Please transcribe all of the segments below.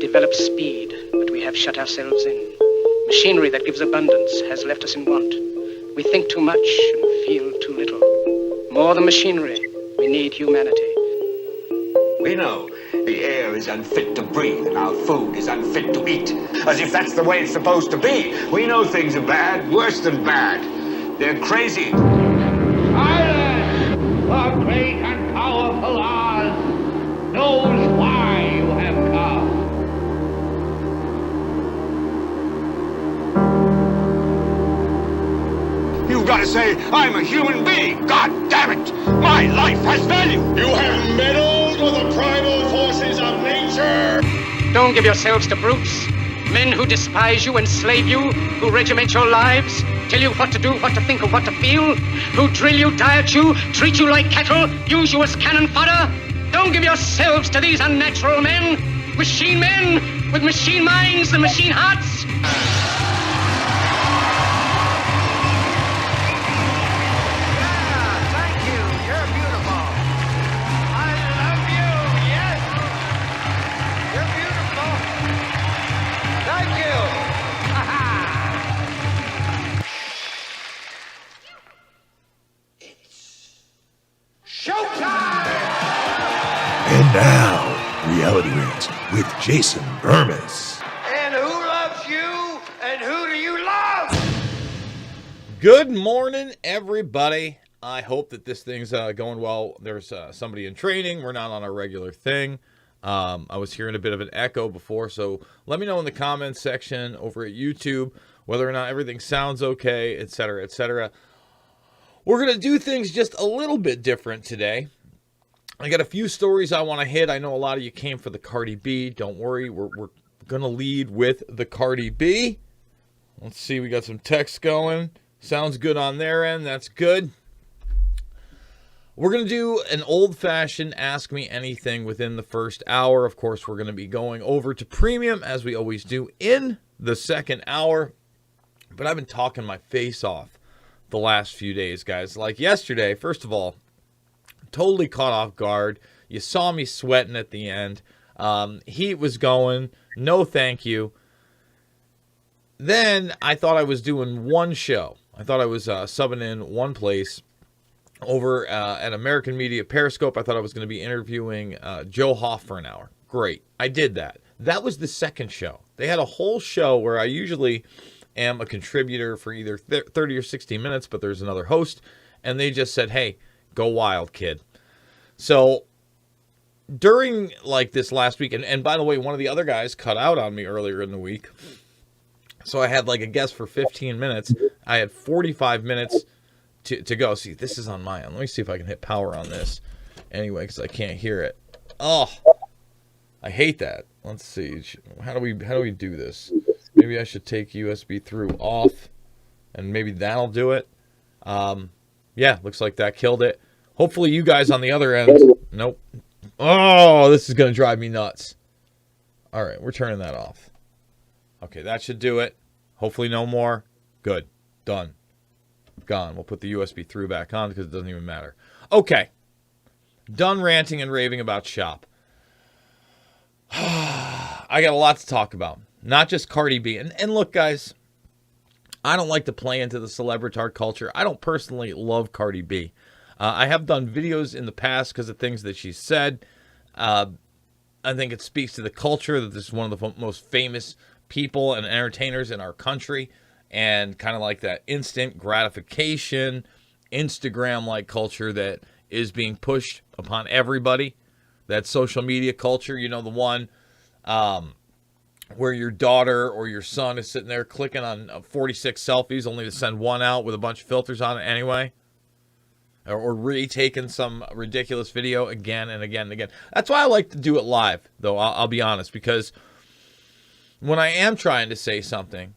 Developed speed, but we have shut ourselves in. Machinery that gives abundance has left us in want. We think too much and feel too little. More than machinery, we need humanity. We know the air is unfit to breathe and our food is unfit to eat. As if that's the way it's supposed to be. We know things are bad, worse than bad. They're crazy. Silence! The great and powerful Oz knows why you have come. You've got to say, I'm a human being. God damn it! My life has value. You have meddled with the primal forces of nature. Don't give yourselves to brutes. Men who despise you, enslave you, who regiment your lives, tell you what to do, what to think, or what to feel, who drill you, diet you, treat you like cattle, use you as cannon fodder. Don't give yourselves to these unnatural men with machine minds and machine hearts. And now, Reality Rants with Jason Bermas. And who loves you? And who do you love? Good morning, everybody. I hope that this thing's going well. There's somebody in training. We're not on our regular thing. I was hearing a bit of an echo before, so let me know in the comments section over at YouTube whether or not everything sounds okay, etc., etc. We're going to do things just a little bit different today. I got a few stories I want to hit. I know a lot of you came for the Cardi B. Don't worry, we're going to lead with the Cardi B. Let's see, we got some text going. Sounds good on their end. That's good. We're going to do an old-fashioned Ask Me Anything within the first hour. Of course, we're going to be going over to Premium, as we always do, in the second hour. But I've been talking my face off the last few days, guys. Like yesterday, first of all, totally caught off guard. You saw me sweating at the end. Heat was going. No thank you. Then I thought I was doing one show. I thought I was subbing in one place over at American Media Periscope. I thought I was going to be interviewing Joe Hoff for an hour. Great. I did that. That was the second show. They had a whole show where I usually am a contributor for either 30 or 60 minutes, but there's another host. And they just said, hey, go wild, kid. So during like this last week, and by the way, one of the other guys cut out on me earlier in the week. So I had like a guest for 15 minutes. I had 45 minutes to go. See, this is on my end. Let me see if I can hit power on this anyway, because I can't hear it. Oh, I hate that. Let's see. How do we do this? Maybe I should take USB through off, and maybe that'll do it. Yeah, looks like that killed it. Hopefully you guys on the other end. Nope. Oh, this is going to drive me nuts. All right, we're turning that off. Okay, that should do it. Hopefully no more. Good. Done. Gone. We'll put the USB through back on because it doesn't even matter. Okay. Done ranting and raving about shop. I got a lot to talk about. Not just Cardi B. And look, guys, I don't like to play into the celebritard culture. I don't personally love Cardi B. I have done videos in the past because of things that she said. I think it speaks to the culture that this is one of the most famous people and entertainers in our country. And kind of like that instant gratification, Instagram-like culture that is being pushed upon everybody. That social media culture, you know, the one where your daughter or your son is sitting there clicking on 46 selfies only to send one out with a bunch of filters on it anyway. Or retaking some ridiculous video again and again and again. That's why I like to do it live, though, I'll be honest. Because when I am trying to say something,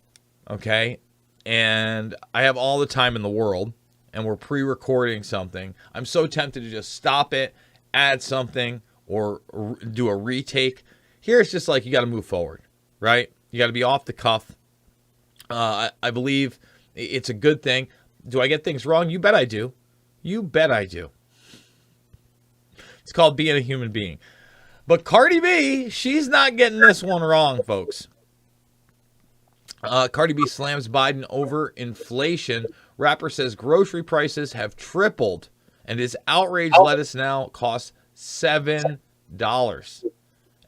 okay, and I have all the time in the world, and we're pre-recording something, I'm so tempted to just stop it, add something, or do a retake. Here it's just like you got to move forward, right? You got to be off the cuff. I believe it's a good thing. Do I get things wrong? You bet I do. You bet I do. It's called being a human being. But Cardi B, she's not getting this one wrong, folks. Cardi B slams Biden over inflation. Rapper says grocery prices have tripled, and his outraged lettuce now costs $7.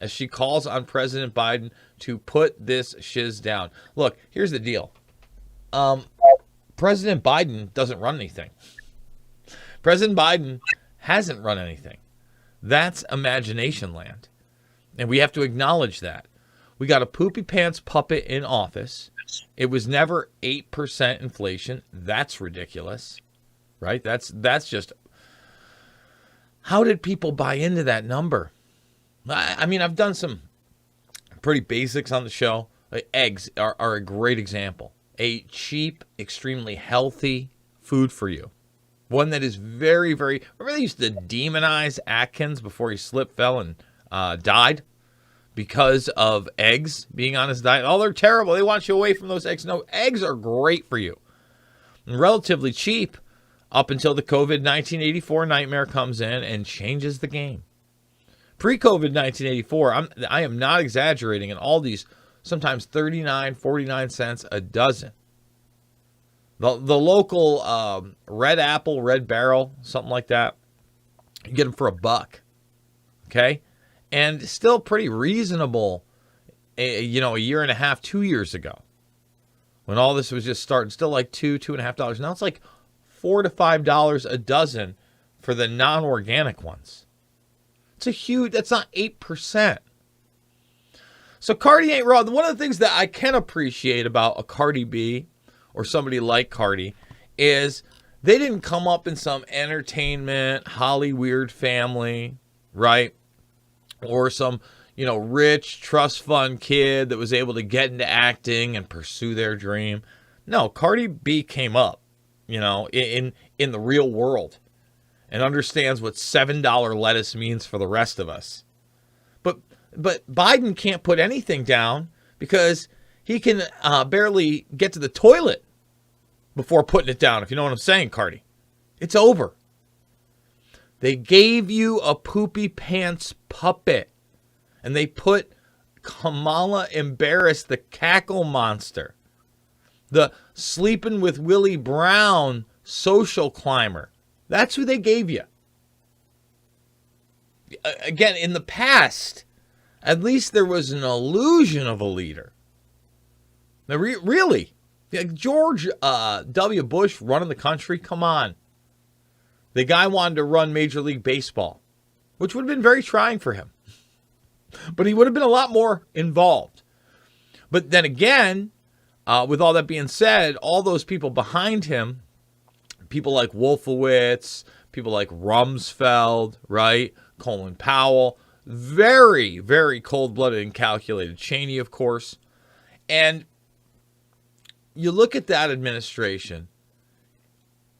As she calls on President Biden to put this shiz down. Look, here's the deal. President Biden doesn't run anything. President Biden hasn't run anything. That's imagination land. And we have to acknowledge that. We got a poopy pants puppet in office. It was never 8% inflation. That's ridiculous. Right? That's just... How did people buy into that number? I mean, I've done some pretty basics on the show. Eggs are a great example. A cheap, extremely healthy food for you. One that is very, very... Remember they used to demonize Atkins before he slipped, fell, and died? Because of eggs being on his diet. Oh, they're terrible. They want you away from those eggs. No, eggs are great for you. And relatively cheap up until the COVID 1984 nightmare comes in and changes the game. Pre-COVID 1984, I am not exaggerating, and all these sometimes 39, 49 cents a dozen. The local Red Apple, Red Barrel, something like that, you get them for $1. Okay? And still pretty reasonable, a year and a half, 2 years ago, when all this was just starting. Still like $2.50. Now it's like $4 to $5 a dozen for the non-organic ones. It's a huge. That's not 8%. So Cardi ain't wrong. One of the things that I can appreciate about a Cardi B or somebody like Cardi is they didn't come up in some entertainment Hollywood family, right? Or some, rich trust fund kid that was able to get into acting and pursue their dream. No, Cardi B came up, in the real world and understands what $7 lettuce means for the rest of us. But Biden can't put anything down because he can barely get to the toilet before putting it down, if you know what I'm saying, Cardi. It's over. They gave you a poopy pants puppet, and they put Kamala Embarrassed, the cackle monster, the sleeping with Willie Brown social climber. That's who they gave you. Again, in the past, at least there was an illusion of a leader. Now, really, George W. Bush running the country, come on. The guy wanted to run Major League Baseball, which would have been very trying for him. But he would have been a lot more involved. But then again, with all that being said, all those people behind him, people like Wolfowitz, people like Rumsfeld, right? Colin Powell, very, very cold-blooded and calculated. Cheney, of course. And you look at that administration,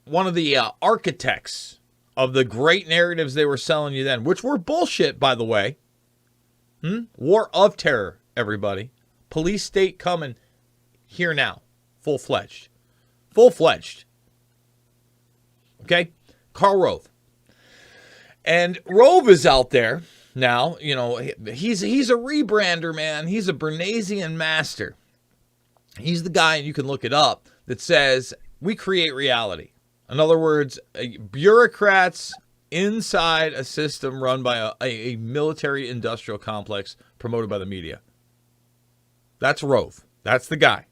one of the architects of the great narratives they were selling you then, which were bullshit, by the way. War of terror, everybody. Police state coming here now. Full-fledged. Full-fledged. Okay? Karl Rove. And Rove is out there now. He's a rebrander, man. He's a Bernaysian master. He's the guy, and you can look it up, that says, we create reality. In other words, bureaucrats inside a system run by a military-industrial complex promoted by the media. That's Rove. That's the guy.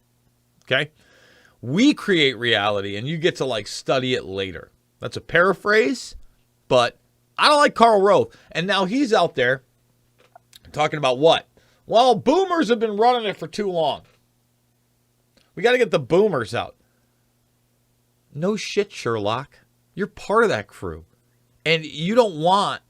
Okay? We create reality, and you get to, study it later. That's a paraphrase, but I don't like Karl Rove. And now he's out there talking about what? Well, boomers have been running it for too long. We got to get the boomers out. No shit, Sherlock. You're part of that crew. And you don't want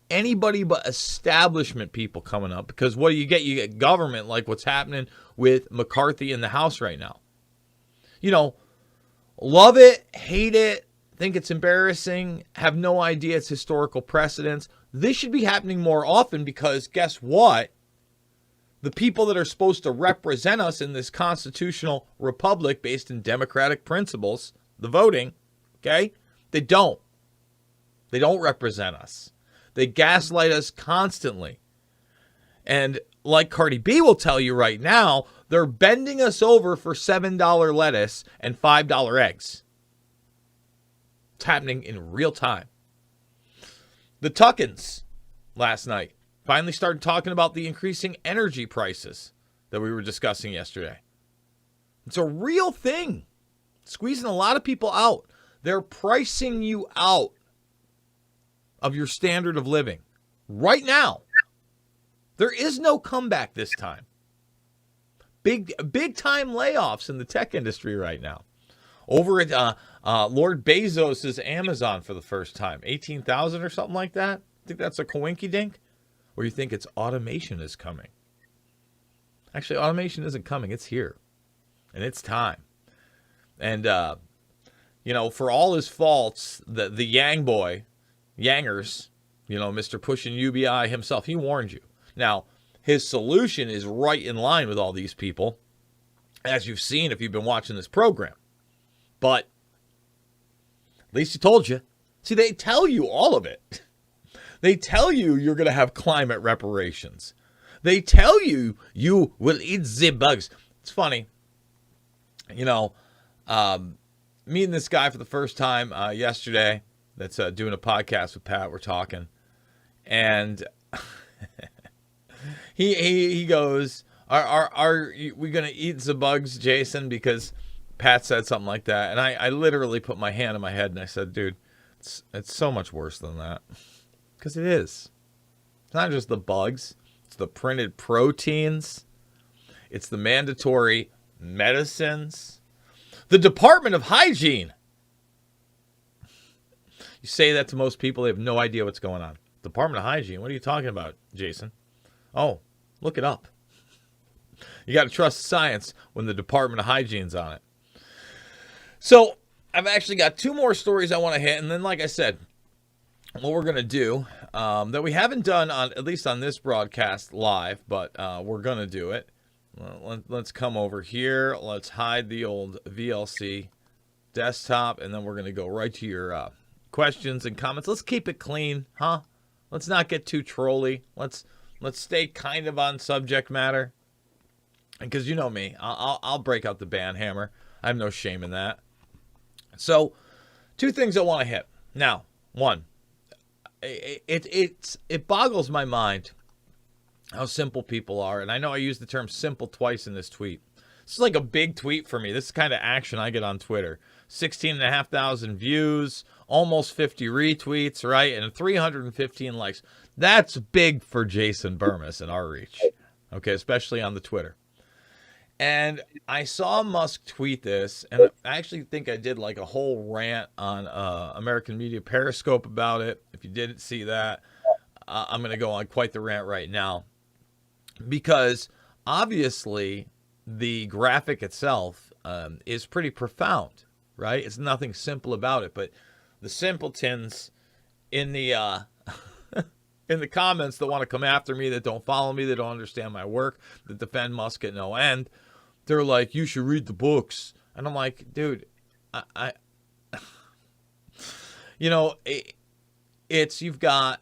anybody but establishment people coming up, because what do you get? You get government, like what's happening with McCarthy in the House right now. Love it, hate it, think it's embarrassing, have no idea it's historical precedence. This should be happening more often because guess what? The people that are supposed to represent us in this constitutional republic based in democratic principles, the voting, okay, they don't. They don't represent us. They gaslight us constantly. And like Cardi B will tell you right now, they're bending us over for $7 lettuce and $5 eggs. It's happening in real time. The Tuckins last night finally started talking about the increasing energy prices that we were discussing yesterday. It's a real thing. Squeezing a lot of people out. They're pricing you out of your standard of living right now. There is no comeback this time. Big time layoffs in the tech industry right now. Over at Lord Bezos' Amazon for the first time. 18,000 or something like that. Think that's a coinky dink? Or you think it's automation is coming? Actually, automation isn't coming. It's here. And it's time. And, for all his faults, the Yang boy, Yangers, Mr. Pushing UBI himself, he warned you. Now, his solution is right in line with all these people, as you've seen if you've been watching this program. But at least he told you. See, they tell you all of it. They tell you you're going to have climate reparations. They tell you you will eat the bugs. It's funny. Meeting this guy for the first time yesterday that's doing a podcast with Pat. We're talking. And he goes, are we going to eat the bugs, Jason? Because Pat said something like that. And I literally put my hand on my head and I said, dude, it's so much worse than that. Because it is. It's not just the bugs. It's the printed proteins. It's the mandatory medicines. The Department of Hygiene. You say that to most people, they have no idea what's going on. Department of Hygiene? What are you talking about, Jason? Oh, look it up. You got to trust science when the Department of Hygiene's on it. So, I've actually got two more stories I want to hit. And then, like I said, what we're going to do, that we haven't done, at least on this broadcast live, but we're going to do it. Let's come over here. Let's hide the old VLC desktop, and then we're going to go right to your questions and comments. Let's keep it clean, huh? Let's not get too trolly. Let's stay kind of on subject matter. Because you know me, I'll break out the band hammer. I have no shame in that. So, two things I want to hit. Now, one, it boggles my mind how simple people are. And I know I used the term simple twice in this tweet. This is like a big tweet for me. This is the kind of action I get on Twitter. 16,500 views, almost 50 retweets, right? And 315 likes. That's big for Jason Bermas and our reach. Okay, especially on the Twitter. And I saw Musk tweet this, and I actually think I did like a whole rant on American Media Periscope about it. If you didn't see that, I'm going to go on quite the rant right now. Because obviously the graphic itself is pretty profound, right? It's nothing simple about it, but the simpletons in the in the comments that want to come after me, that don't follow me, that don't understand my work, that defend Musk at no end, they're like, you should read the books. And I'm like, dude, it's you've got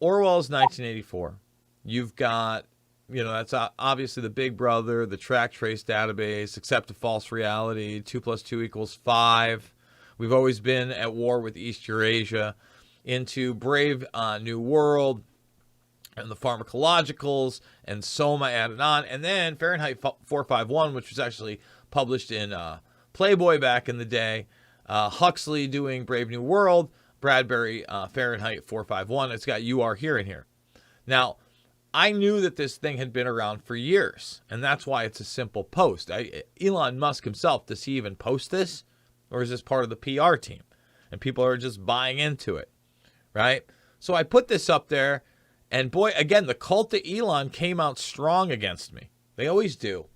Orwell's 1984. You've got, that's obviously the Big Brother, the track trace database, accept a false reality, 2 + 2 = 5. We've always been at war with East Eurasia, into Brave New World, and the pharmacologicals, and Soma added on, and then Fahrenheit 451, which was actually published in Playboy back in the day, Huxley doing Brave New World, Bradbury Fahrenheit 451. It's got You Are Here in here. Now, I knew that this thing had been around for years, and that's why it's a simple post. Elon Musk himself, does he even post this? Or is this part of the PR team? And people are just buying into it, right? So I put this up there, and boy, again, the cult of Elon came out strong against me. They always do.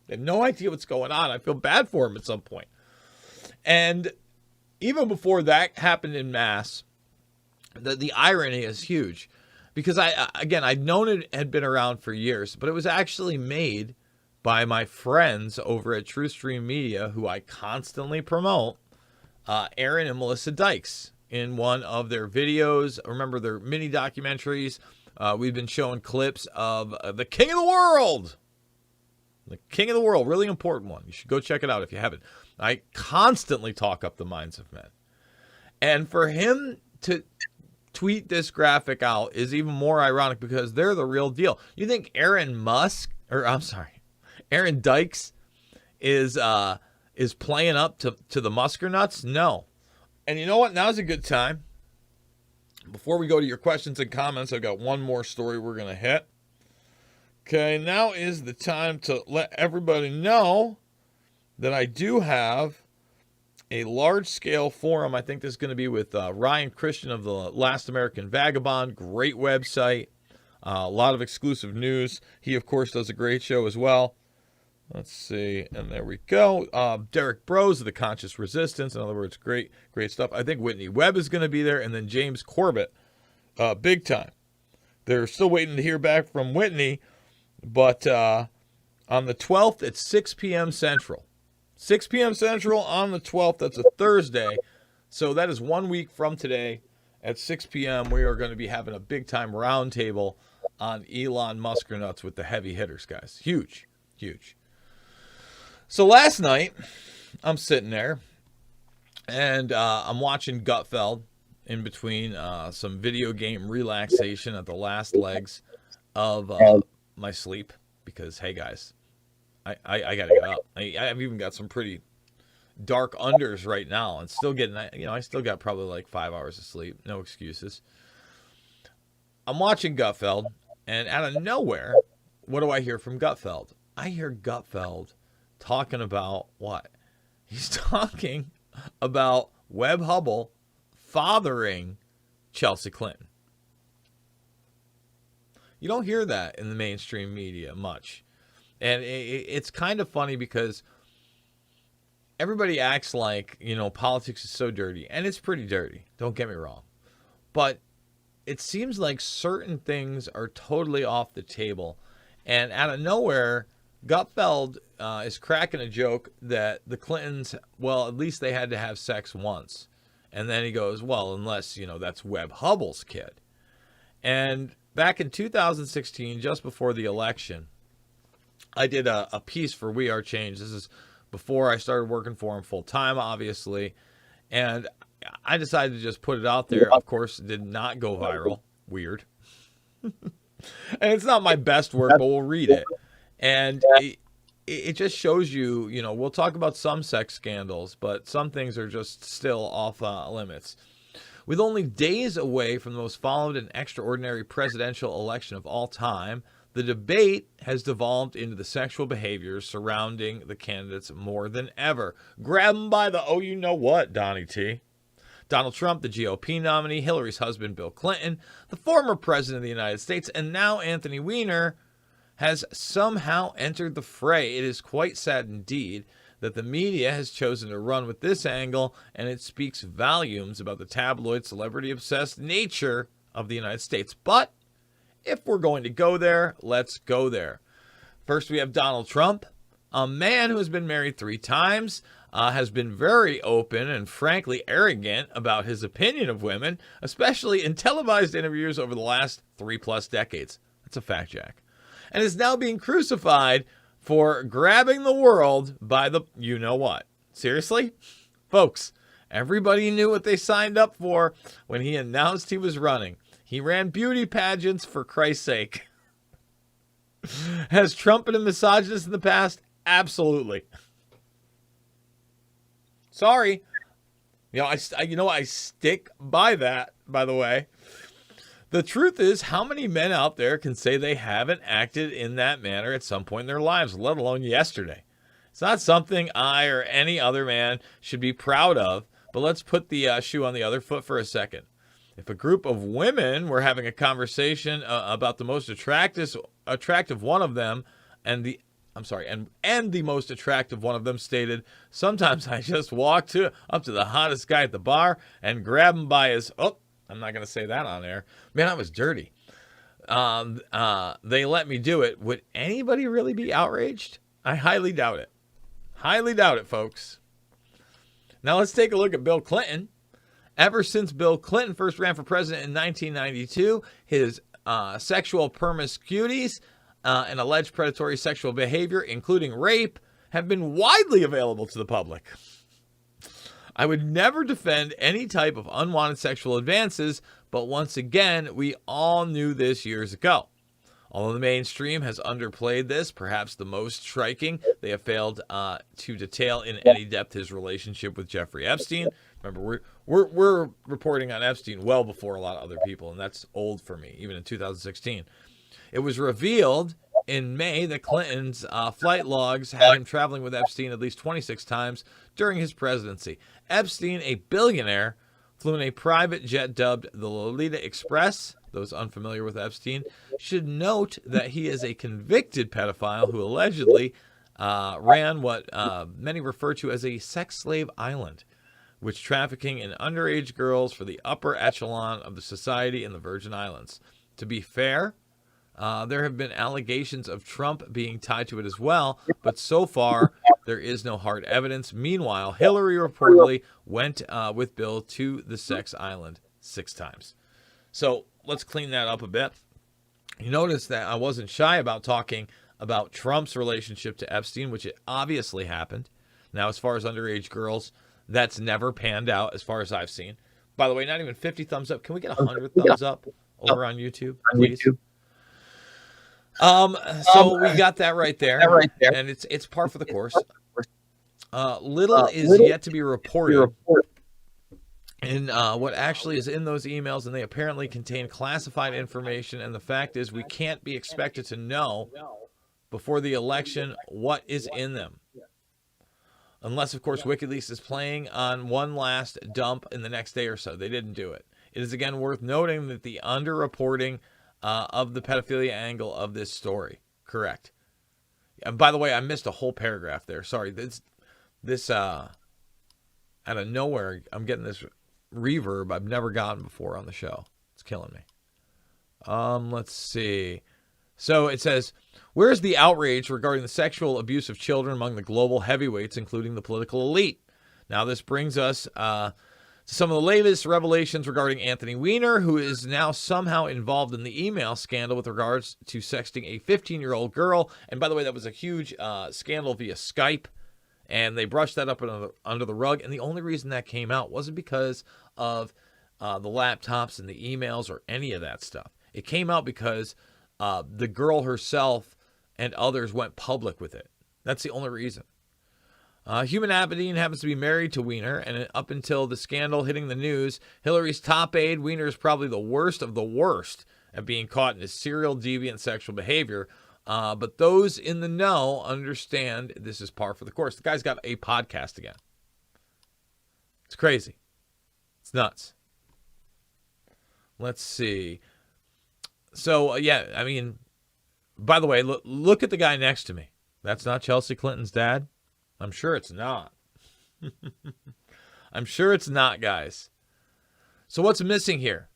They have no idea what's going on. I feel bad for him at some point. And even before that happened in mass, the irony is huge. Because I'd known it had been around for years, but it was actually made by my friends over at TrueStream Media, who I constantly promote, Aaron and Melissa Dykes, in one of their videos. Remember their mini documentaries, we've been showing clips of the King of the World. The King of the World, really important one. You should go check it out if you haven't. I constantly talk up the minds of men. And for him to tweet this graphic out is even more ironic because they're the real deal. You think Aaron Dykes is playing up to the Musker nuts? No. And you know what? Now's a good time. Before we go to your questions and comments, I've got one more story we're going to hit. Okay, now is the time to let everybody know that I do have a large-scale forum. I think this is going to be with Ryan Christian of the Last American Vagabond. Great website. A lot of exclusive news. He, of course, does a great show as well. Let's see. And there we go. Derek Bros of the Conscious Resistance. In other words, great stuff. I think Whitney Webb is going to be there. And then James Corbett. Big time. They're still waiting to hear back from Whitney. But on the 12th at 6 p.m. Central. 6 p.m. Central on the 12th. That's a Thursday. So that is 1 week from today at 6 p.m. We are going to be having a big-time roundtable on Elon Musk nuts with the heavy hitters, guys. Huge. So last night, I'm sitting there, and I'm watching Gutfeld in between some video game relaxation at the last legs of my sleep. Because, hey, guys, I got to get up. I've even got some pretty dark unders right now and still getting, I still got probably like 5 hours of sleep. No excuses. I'm watching Gutfeld, and out of nowhere, what do I hear from Gutfeld? I hear Gutfeld talking about what? He's talking about Webb Hubbell fathering Chelsea Clinton. You don't hear that in the mainstream media much. And it's kind of funny because everybody acts like, politics is so dirty. And it's pretty dirty. Don't get me wrong. But it seems like certain things are totally off the table. And out of nowhere, Gutfeld is cracking a joke that the Clintons, well, at least they had to have sex once. And then he goes, well, unless, that's Webb Hubbell's kid. And back in 2016, just before the election, I did a piece for We Are Change. This is before I started working for him full time, obviously. And I decided to just put it out there. Of course, it did not go viral. Weird. And it's not my best work, but we'll read it. And it just shows you, we'll talk about some sex scandals, but some things are just still off limits. With only days away from the most followed and extraordinary presidential election of all time, the debate has devolved into the sexual behaviors surrounding the candidates more than ever. Grab them by the oh-you-know-what, Donnie T. Donald Trump, the GOP nominee, Hillary's husband, Bill Clinton, the former president of the United States, and now Anthony Weiner has somehow entered the fray. It is quite sad indeed that the media has chosen to run with this angle, and it speaks volumes about the tabloid, celebrity-obsessed nature of the United States. But if we're going to go there, let's go there. First, we have Donald Trump, a man who has been married 3 times, has been very open and frankly arrogant about his opinion of women, especially in televised interviews over the last 3+ decades. That's a fact, Jack. And is now being crucified for grabbing the world by the you-know-what. Seriously? Folks, everybody knew what they signed up for when he announced he was running. He ran beauty pageants, for Christ's sake. Has Trump been a misogynist in the past? Absolutely. Sorry. I stick by that, by the way. The truth is, how many men out there can say they haven't acted in that manner at some point in their lives, let alone yesterday? It's not something I or any other man should be proud of, but let's put the shoe on the other foot for a second. If a group of women were having a conversation about the most attractive one of them, and the most attractive one of them stated, "Sometimes I just walk up to the hottest guy at the bar and grab him by his..." Oh, I'm not going to say that on air. Man, I was dirty. They let me do it. Would anybody really be outraged? I highly doubt it. Highly doubt it, folks. Now let's take a look at Bill Clinton. Ever since Bill Clinton first ran for president in 1992, his sexual promiscuities and alleged predatory sexual behavior, including rape, have been widely available to the public. I would never defend any type of unwanted sexual advances, but once again, we all knew this years ago. Although the mainstream has underplayed this, perhaps the most striking, they have failed to detail in any depth his relationship with Jeffrey Epstein. Remember, we're reporting on Epstein well before a lot of other people, and that's old for me, even in 2016. It was revealed in May that Clinton's flight logs had him traveling with Epstein at least 26 times during his presidency. Epstein, a billionaire, flew in a private jet dubbed the Lolita Express. Those unfamiliar with Epstein should note that he is a convicted pedophile who allegedly ran what many refer to as a sex slave island, which trafficking in underage girls for the upper echelon of the society in the Virgin Islands. To be fair, there have been allegations of Trump being tied to it as well, but so far there is no hard evidence. Meanwhile, Hillary reportedly went with Bill to the sex island 6 times. So let's clean that up a bit. You notice that I wasn't shy about talking about Trump's relationship to Epstein, which it obviously happened. Now, as far as underage girls, that's never panned out as far as I've seen. By the way, not even 50 thumbs up. Can we get 100 thumbs up over on YouTube, please? So we got that right there, and it's par for the course. Little is yet to be reported in what actually is in those emails, and they apparently contain classified information, and the fact is we can't be expected to know before the election what is in them. Unless, of course, WikiLeaks is playing on one last dump in the next day or so. They didn't do it. It is, again, worth noting that the underreporting of the pedophilia angle of this story. Correct. And by the way, I missed a whole paragraph there. Sorry. This out of nowhere, I'm getting this reverb I've never gotten before on the show. It's killing me. Let's see. So it says, where's the outrage regarding the sexual abuse of children among the global heavyweights, including the political elite? Now, this brings us to some of the latest revelations regarding Anthony Weiner, who is now somehow involved in the email scandal with regards to sexting a 15-year-old girl. And by the way, that was a huge scandal via Skype, and they brushed that up under the rug. And the only reason that came out wasn't because of the laptops and the emails or any of that stuff. It came out because the girl herself and others went public with it. That's the only reason. Human Abedin happens to be married to Weiner, and up until the scandal hitting the news, Hillary's top aide, Weiner is probably the worst of the worst at being caught in his serial deviant sexual behavior. But those in the know understand this is par for the course. The guy's got a podcast again. It's crazy. It's nuts. Let's see. So, yeah, I mean, by the way, look at the guy next to me. That's not Chelsea Clinton's dad. I'm sure it's not. I'm sure it's not, guys. So what's missing here?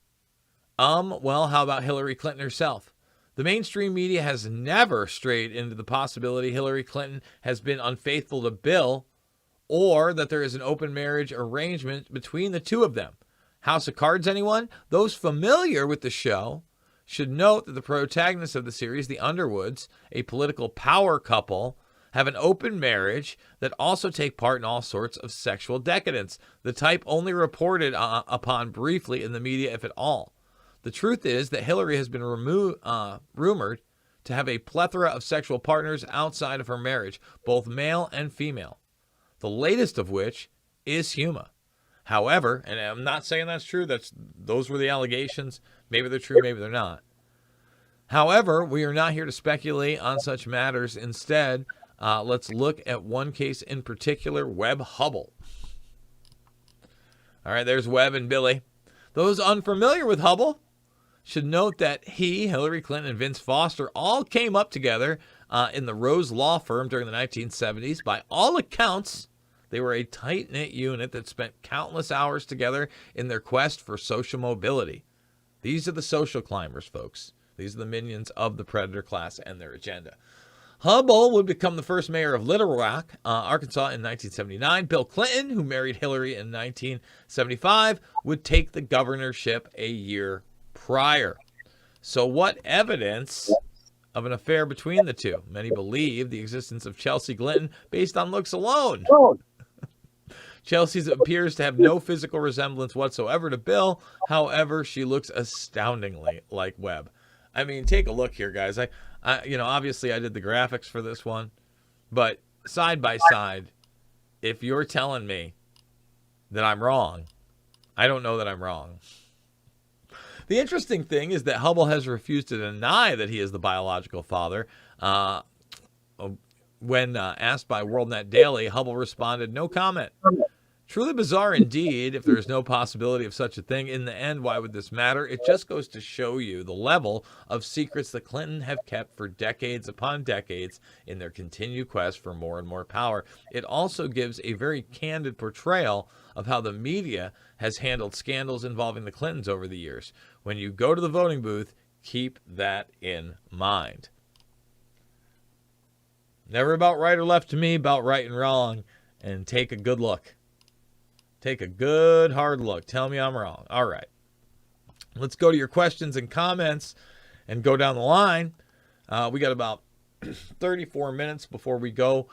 Well, how about Hillary Clinton herself? The mainstream media has never strayed into the possibility Hillary Clinton has been unfaithful to Bill or that there is an open marriage arrangement between the two of them. House of Cards, anyone? Those familiar with the show should note that the protagonists of the series, the Underwoods, a political power couple, have an open marriage that also take part in all sorts of sexual decadence, the type only reported upon briefly in the media, if at all. The truth is that Hillary has been rumored to have a plethora of sexual partners outside of her marriage, both male and female, the latest of which is Huma. However, and I'm not saying that's true, those were the allegations. Maybe they're true, maybe they're not. However, we are not here to speculate on such matters. Instead, let's look at one case in particular, Webb Hubble. All right, there's Webb and Billy. Those unfamiliar with Hubble should note that he, Hillary Clinton, and Vince Foster all came up together in the Rose Law Firm during the 1970s. By all accounts, they were a tight-knit unit that spent countless hours together in their quest for social mobility. These are the social climbers, folks. These are the minions of the predator class and their agenda. Hubble would become the first mayor of Little Rock, Arkansas in 1979. Bill Clinton, who married Hillary in 1975, would take the governorship a year prior. So what evidence of an affair between the two? Many believe the existence of Chelsea Clinton based on looks alone. Chelsea appears to have no physical resemblance whatsoever to Bill. However, she looks astoundingly like Webb. I mean, take a look here, guys. I obviously I did the graphics for this one, but side by side, if you're telling me that I'm wrong, I don't know that I'm wrong. The interesting thing is that Hubble has refused to deny that he is the biological father. When asked by WorldNet Daily, Hubble responded, "No comment." Truly bizarre indeed. If there is no possibility of such a thing, in the end, why would this matter? It just goes to show you the level of secrets the Clinton have kept for decades upon decades in their continued quest for more and more power. It also gives a very candid portrayal of how the media has handled scandals involving the Clintons over the years. When you go to the voting booth, keep that in mind. Never about right or left to me, about right and wrong, and take a good look. Take a good, hard look. Tell me I'm wrong. All right. Let's go to your questions and comments and go down the line. We got about 34 minutes before we go.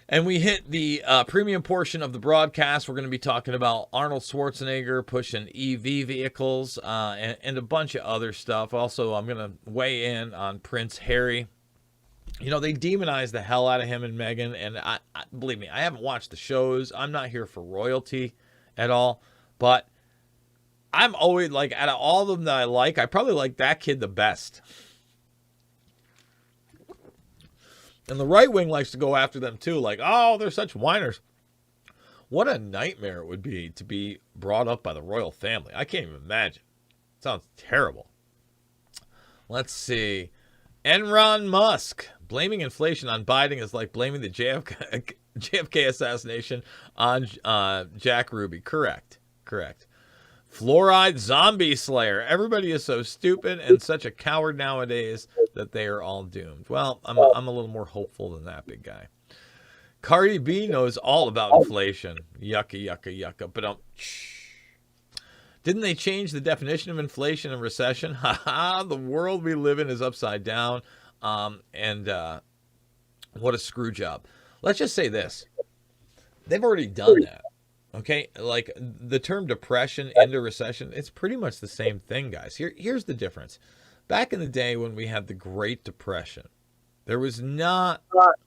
And we hit the premium portion of the broadcast. We're going to be talking about Arnold Schwarzenegger pushing EV vehicles and a bunch of other stuff. Also, I'm going to weigh in on Prince Harry. You know, they demonize the hell out of him and Meghan, and I believe me, I haven't watched the shows. I'm not here for royalty at all, but I'm always like, out of all of them that I like, I probably like that kid the best. And the right wing likes to go after them too, like, oh, they're such whiners. What a nightmare it would be to be brought up by the royal family. I can't even imagine. It sounds terrible. Let's see. Elon Musk. Blaming inflation on Biden is like blaming the JFK assassination on Jack Ruby. Correct. Fluoride zombie slayer. Everybody is so stupid and such a coward nowadays that they are all doomed. Well, I'm a little more hopeful than that, big guy. Cardi B knows all about inflation. Yucca. But didn't they change the definition of inflation and recession? The world we live in is upside down. And what a screw job. Let's just say this. They've already done that. Okay? Like the term depression into recession, it's pretty much the same thing, guys. Here's the difference. Back in the day when we had the Great Depression, there was not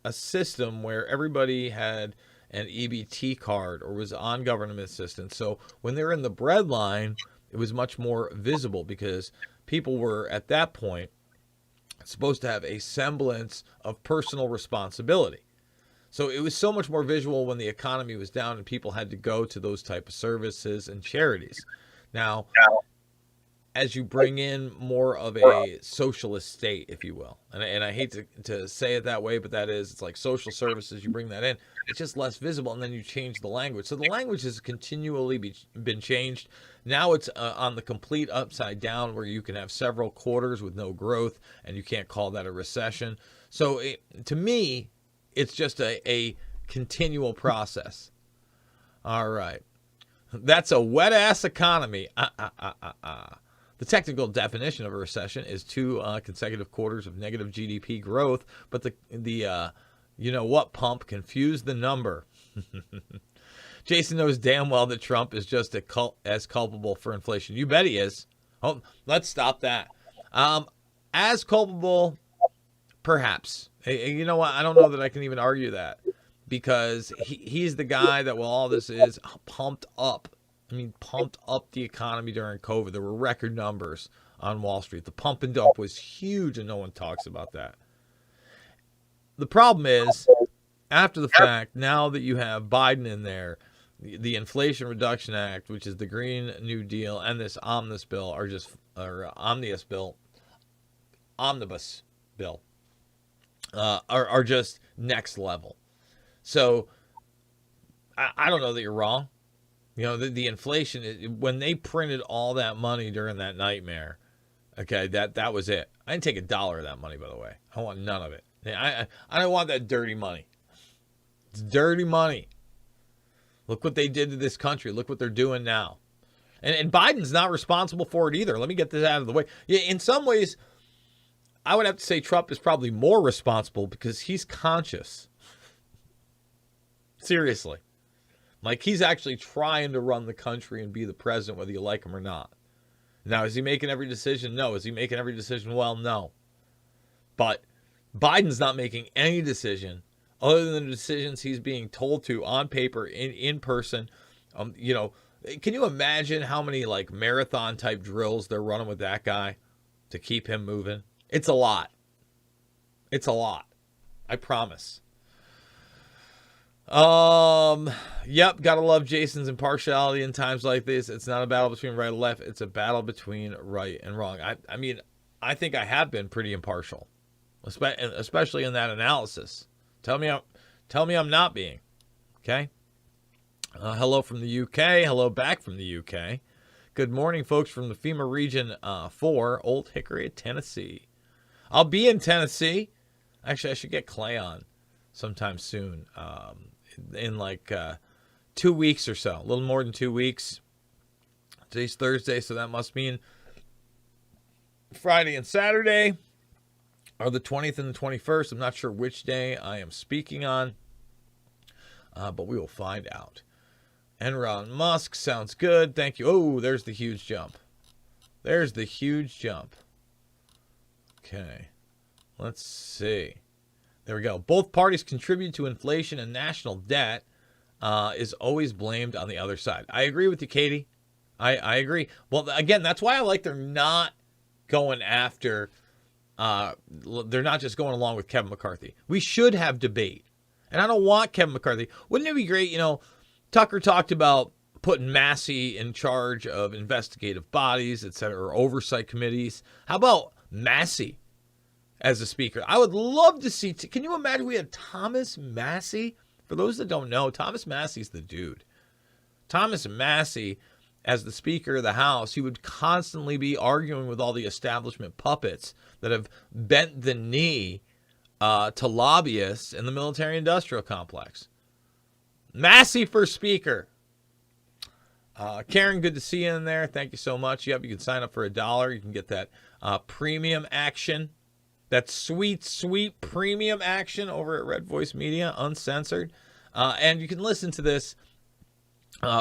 a system where everybody had an EBT card or was on government assistance. So when they were in the breadline, it was much more visible because people were at that point supposed to have a semblance of personal responsibility. So it was so much more visual when the economy was down and people had to go to those type of services and charities. Now, as you bring in more of a socialist state, if you will, and I hate to say it that way, but it's like social services, you bring that in, it's just less visible, and then you change the language. So the language has continually been changed. Now it's on the complete upside down where you can have several quarters with no growth, and you can't call that a recession. So to me, it's just a continual process. All right. That's a wet-ass economy. The technical definition of a recession is 2 consecutive quarters of negative GDP growth, but the you know what pump confused the number. Jason knows damn well that Trump is just as culpable for inflation. You bet he is. Oh, let's stop that. As culpable, perhaps. You know what? I don't know that I can even argue that because he's the guy that, while all this is pumped up the economy during COVID. There were record numbers on Wall Street. The pump and dump was huge, and no one talks about that. The problem is, after the fact, now that you have Biden in there, the Inflation Reduction Act, which is the Green New Deal, and this omnibus bill are just next level. So I don't know that you're wrong. You know, the inflation, when they printed all that money during that nightmare, okay, that was it. I didn't take $1 of that money, by the way. I want none of it. I don't want that dirty money. It's dirty money. Look what they did to this country. Look what they're doing now. And Biden's not responsible for it either. Let me get this out of the way. Yeah, in some ways, I would have to say Trump is probably more responsible because he's conscious. Seriously. Like, he's actually trying to run the country and be the president, whether you like him or not. Now, is he making every decision? No. Is he making every decision? Well, no. But Biden's not making any decision other than the decisions he's being told to on paper, in person. You know, can you imagine how many, like, marathon-type drills they're running with that guy to keep him moving? It's a lot. It's a lot. I promise. Yep, gotta love Jason's impartiality in times like this. It's not a battle between right and left. It's a battle between right and wrong. I mean, I think I have been pretty impartial, especially in that analysis. Tell me I'm not being. Okay. Hello from the UK. Hello back from the UK. Good morning, folks, from the FEMA Region 4, Old Hickory, Tennessee. I'll be in Tennessee. Actually, I should get Clay on sometime soon. In like 2 weeks or so, a little more than 2 weeks. Today's Thursday, so that must mean Friday and Saturday are the 20th and the 21st. I'm not sure which day I am speaking on, but we will find out. Elon Musk sounds good. Thank you. Oh, there's the huge jump. There's the huge jump. Okay, let's see. There we go. Both parties contribute to inflation, and national debt is always blamed on the other side. I agree with you, Katie. I agree. Well, again, that's why I like they're not going after, they're not just going along with Kevin McCarthy. We should have debate. And I don't want Kevin McCarthy. Wouldn't it be great, you know, Tucker talked about putting Massey in charge of investigative bodies, et cetera, or oversight committees. How about Massey as a speaker? I would love to see. Can you imagine we had Thomas Massey? For those that don't know, Thomas Massey's the dude. Thomas Massey, as the Speaker of the House, he would constantly be arguing with all the establishment puppets that have bent the knee to lobbyists in the military-industrial complex. Massey for Speaker. Karen, good to see you in there. Thank you so much. Yep, you can sign up for $1. You can get that premium action. That sweet, sweet premium action over at Red Voice Media, uncensored. And you can listen to this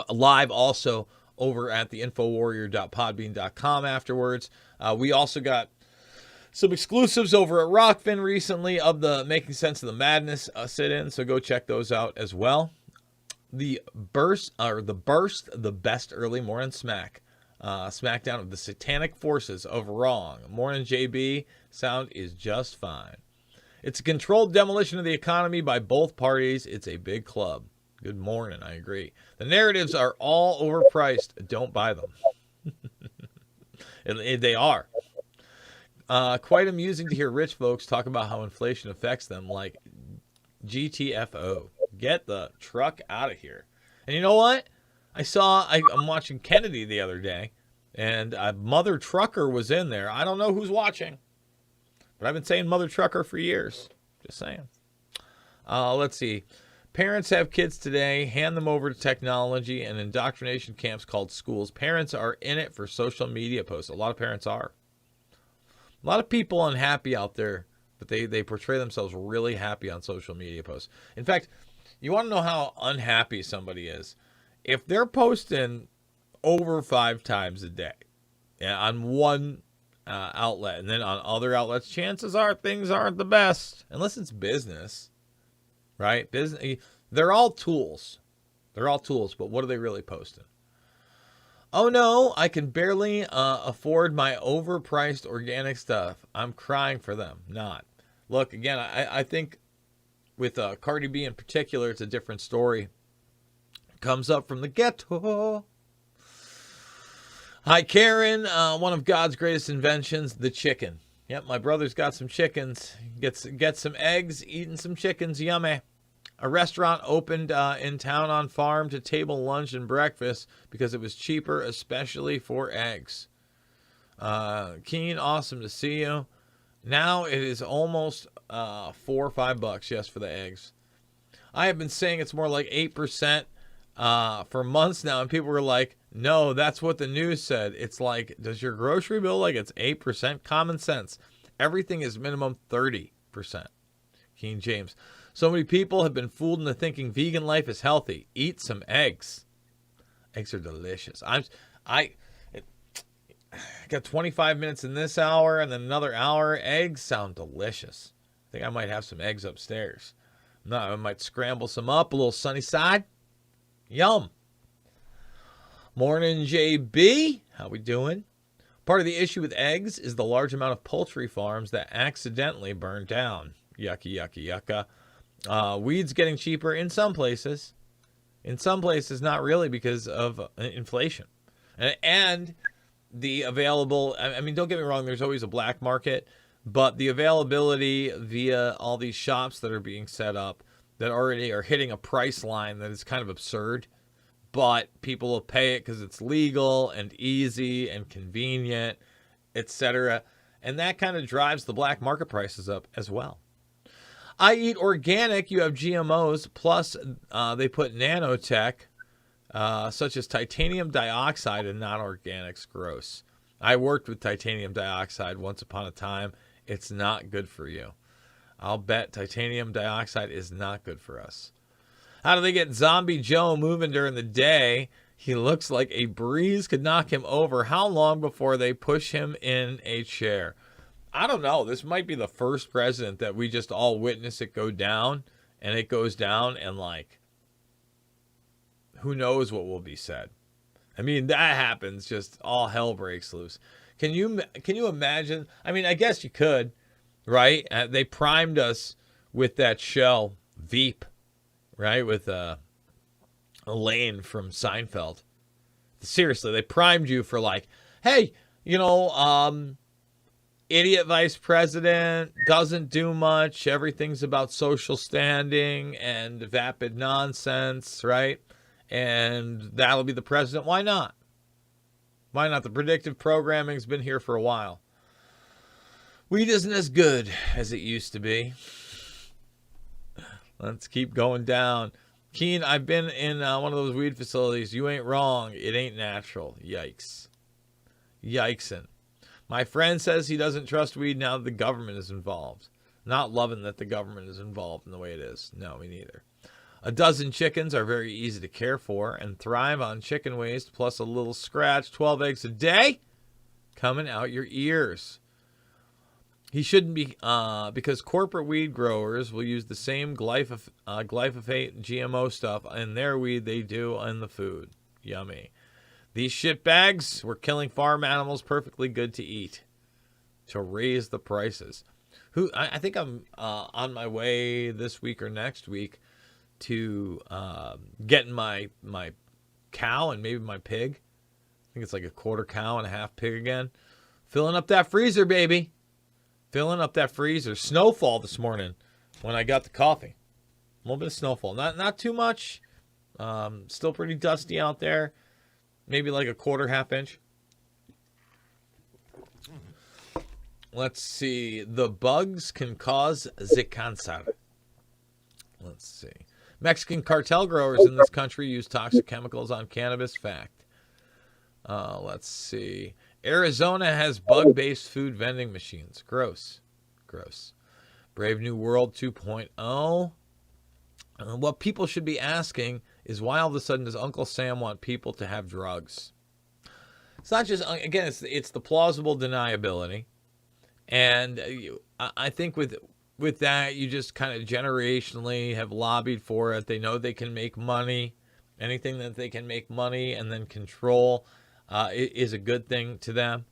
live also over at the infowarrior.podbean.com afterwards. We also got some exclusives over at Rockfin recently of the Making Sense of the Madness sit-in, so go check those out as well. The best early morning smackdown of the satanic forces of wrong. Morning, JB. Sound is just fine. It's a controlled demolition of the economy by both parties. It's a big club. Good morning. I agree. The narratives are all overpriced. Don't buy them. They are. Quite amusing to hear rich folks talk about how inflation affects them, like GTFO. Get the truck out of here. And you know what? I'm watching Kennedy the other day, and a mother trucker was in there. I don't know who's watching, but I've been saying mother trucker for years. Just saying. Let's see. Parents have kids today, hand them over to technology and indoctrination camps called schools. Parents are in it for social media posts. A lot of parents are. A lot of people unhappy out there, but they portray themselves really happy on social media posts. In fact, you want to know how unhappy somebody is? If they're posting over 5 times a day on one outlet and then on other outlets, chances are things aren't the best. Unless it's business, right? Business. They're all tools. They're all tools, but what are they really posting? Oh no, I can barely afford my overpriced organic stuff. I'm crying for them. Not. Look, again, I think with Cardi B in particular, it's a different story. Comes up from the ghetto. Hi, Karen. One of God's greatest inventions, the chicken. Yep, my brother's got some chickens. Get some eggs, eating some chickens. Yummy. A restaurant opened in town on farm to table lunch and breakfast because it was cheaper, especially for eggs. Keen, awesome to see you. Now it is almost $4 or $5, yes, for the eggs. I have been saying it's more like 8% for months now, and people were like, No, that's what the news said. It's like, does your grocery bill like it's 8%? Common sense. Everything is minimum 30%. King James. So many people have been fooled into thinking vegan life is healthy. Eat some eggs. Eggs are delicious. I got 25 minutes in this hour and then another hour. Eggs sound delicious. I think I might have some eggs upstairs. No, I might scramble some up, a little sunny side. Yum. Morning, JB. How we doing? Part of the issue with eggs is the large amount of poultry farms that accidentally burn down. Yucky, yucky, yucca. Weed's getting cheaper in some places. In some places, not really because of inflation. And the available, I mean, don't get me wrong, there's always a black market, but the availability via all these shops that are being set up that already are hitting a price line that is kind of absurd, but people will pay it because it's legal and easy and convenient, etc. And that kind of drives the black market prices up as well. I eat organic. You have GMOs, plus they put nanotech, such as titanium dioxide and non-organics. Gross. I worked with titanium dioxide once upon a time. It's not good for you. I'll bet titanium dioxide is not good for us. How do they get Zombie Joe moving during the day? He looks like a breeze could knock him over. How long before they push him in a chair? I don't know. This might be the first president that we just all witness it go down, and it goes down, and like, who knows what will be said. I mean, that happens, just all hell breaks loose. Can you imagine? I mean, I guess you could, right? They primed us with that show, Veep, right? With Elaine from Seinfeld. Seriously, they primed you for like, hey, idiot vice president, doesn't do much, everything's about social standing and vapid nonsense, right? And that'll be the president. Why not? Why not? The predictive programming's been here for a while. Weed isn't as good as it used to be. Let's keep going down. Keen, I've been in one of those weed facilities. You ain't wrong. It ain't natural. Yikes. Yikesing. My friend says he doesn't trust weed now that the government is involved. Not loving that the government is involved in the way it is. No, me neither. A dozen chickens are very easy to care for and thrive on chicken waste plus a little scratch. 12 eggs a day coming out your ears. He shouldn't be, because corporate weed growers will use the same glyphosate GMO stuff in their weed they do in the food. Yummy. These shitbags were killing farm animals perfectly good to eat to raise the prices. I think I'm on my way this week or next week to getting my cow and maybe my pig. I think it's like a quarter cow and a half pig again. Filling up that freezer, baby. Filling up that freezer. Snowfall this morning when I got the coffee. A little bit of snowfall. Not too much. Still pretty dusty out there. Maybe like a quarter, half inch. Let's see. The bugs can cause the cancer. Let's see. Mexican cartel growers in this country use toxic chemicals on cannabis. Fact. Let's see. Arizona has bug-based food vending machines. Gross. Gross. Brave New World 2.0. What people should be asking is why all of a sudden does Uncle Sam want people to have drugs? It's not just, again, it's the plausible deniability. And I think with that, you just kind of generationally have lobbied for it. They know they can make money. Anything that they can make money and then control is a good thing to them.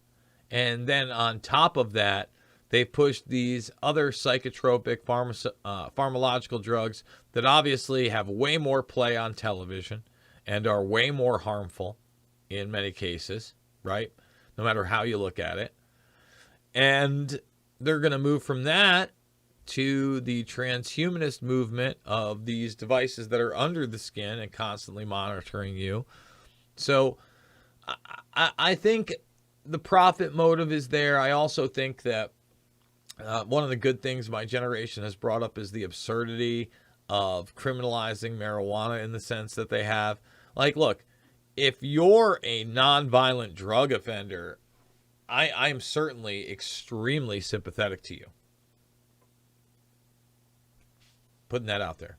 And then on top of that, they pushed these other psychotropic pharmacological drugs that obviously have way more play on television and are way more harmful in many cases, right? No matter how you look at it. And they're going to move from that to the transhumanist movement of these devices that are under the skin and constantly monitoring you. So I think the profit motive is there. I also think that one of the good things my generation has brought up is the absurdity of criminalizing marijuana in the sense that they have. Like, look, if you're a nonviolent drug offender, I am certainly extremely sympathetic to you. Putting that out there.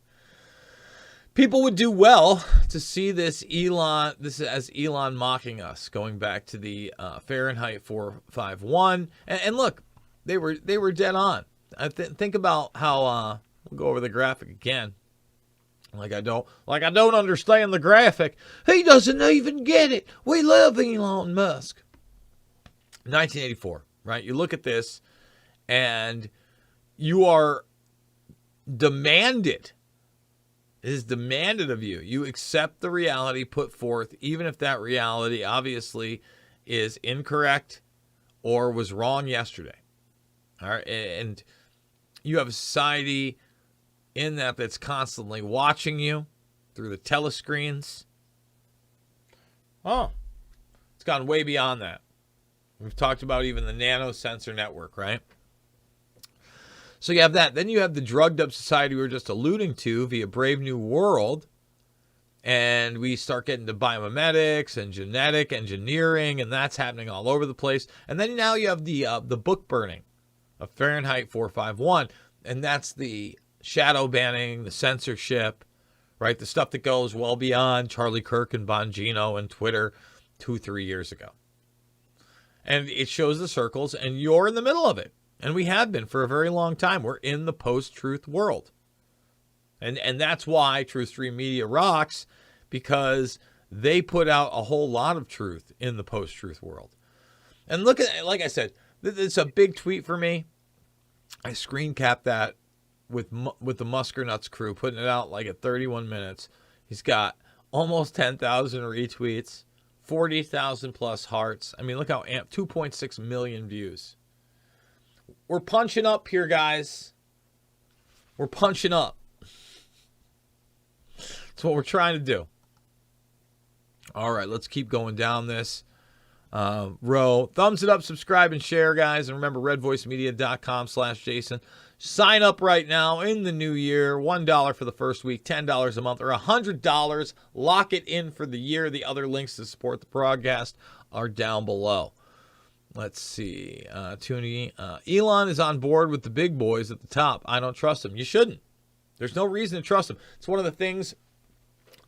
People would do well to see this as Elon mocking us, going back to the Fahrenheit 451. And look, they were dead on. Think about how we'll go over the graphic again. Like I don't understand the graphic. He doesn't even get it. We love Elon Musk. 1984, right? You look at this, and you are demanded. It is demanded of you. You accept the reality put forth, even if that reality obviously is incorrect or was wrong yesterday. All right, and you have a society in that's constantly watching you through the telescreens. Oh, it's gone way beyond that. We've talked about even the nano sensor network, right? So you have that. Then you have the drugged up society we were just alluding to via Brave New World. And we start getting to biomimetics and genetic engineering, and that's happening all over the place. And then now you have the book burning of Fahrenheit 451. And that's the shadow banning, the censorship, right? The stuff that goes well beyond Charlie Kirk and Bongino and Twitter 2-3 years ago. And it shows the circles, and you're in the middle of it. And we have been for a very long time. We're in the post-truth world. And that's why Truth Stream Media rocks, because they put out a whole lot of truth in the post-truth world. And look at, like I said, it's a big tweet for me. I screen capped that with the Musker Nuts crew, putting it out like at 31 minutes. He's got almost 10,000 retweets. 40,000 plus hearts. I mean, look how 2.6 million views. We're punching up here, guys. We're punching up. That's what we're trying to do. All right, let's keep going down this row. Thumbs it up, subscribe, and share, guys. And remember, redvoicemedia.com/Jason. Sign up right now in the new year. $1 for the first week, $10 a month, or $100. Lock it in for the year. The other links to support the broadcast are down below. Let's see. Elon is on board with the big boys at the top. I don't trust him. You shouldn't. There's no reason to trust him. It's one of the things